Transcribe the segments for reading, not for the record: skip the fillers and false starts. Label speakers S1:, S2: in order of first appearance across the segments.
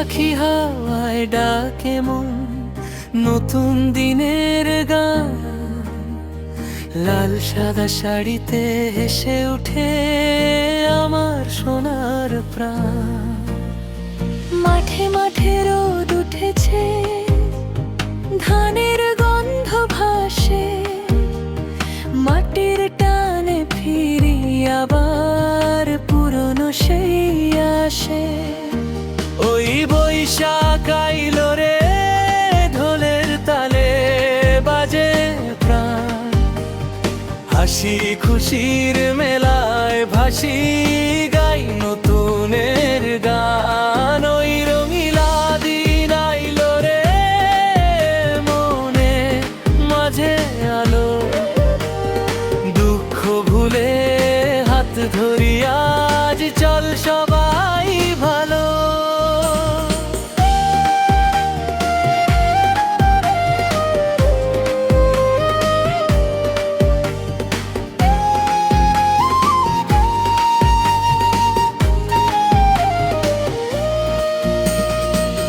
S1: বৈশাখী হাওয়ায় ডাকে মন নতুন দিনের গান, লাল সাদা শাড়িতে হেসে উঠে আমার সোনার প্রাণ।
S2: মাঠে মাঠে রোদ উঠেছে, ধানের গন্ধ ভাসে, মাটির টানে ফিরি আবার পুরনো সেই আসে।
S1: ওই বৈশাখ আইলো রে, ঢোলের তালে বাজে প্রাণ, হাসি খুশির মেলায় ভাসি গাই নতুনের গান। ওই রঙিলা দিন আইলো রে, মনে মাঝে আলো, দুঃখ ভুলে হাত ধরি আজ চল সবাই ভালো।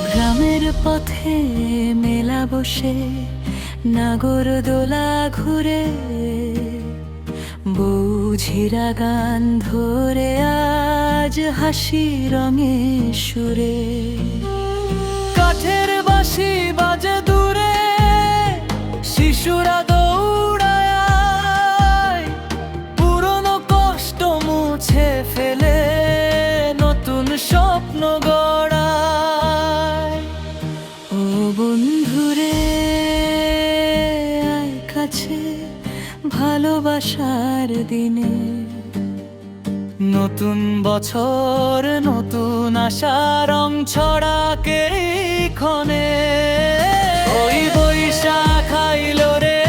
S2: গ্রামের পথে মেলা বসে, নাগরদোলা ঘুরে, বৌঝিরা গান ধরে আজ হাসি রঙে সুরে।
S1: কাঠের বাঁশি বাজে দূরে, শিশুরা দৌড়ায়, পুরনো কষ্ট মুছে ফেলে নতুন স্বপ্ন গড়ায়।
S2: ও বন্ধুরে আয় কাছে, ভালোবাসার দিনে
S1: নতুন বছর নতুন আশা রং ছড়াকে ক্ষণে। ওই বৈশাখ আইলো রে,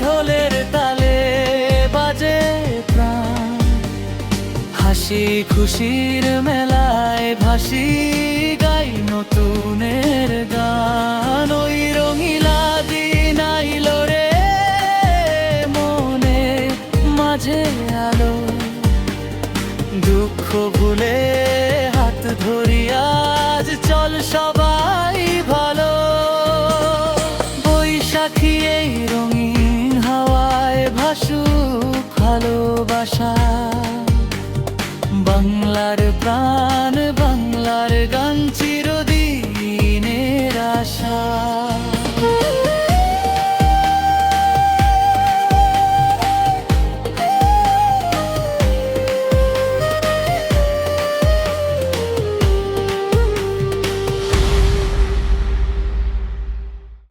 S1: ঢোলের তালে বাজে প্রাণ, হাসি খুশির মেলায় ভাসি গাই নতুনের গান। ওই রঙিলা দিন আইলো রে, মনে মাঝে আলো, দুঃখ ভুলে হাত ধরি আজ চল সবাই ভালো। বৈশাখী এই রঙিন হাওয়ায় ভাসুক ভালোবাসা।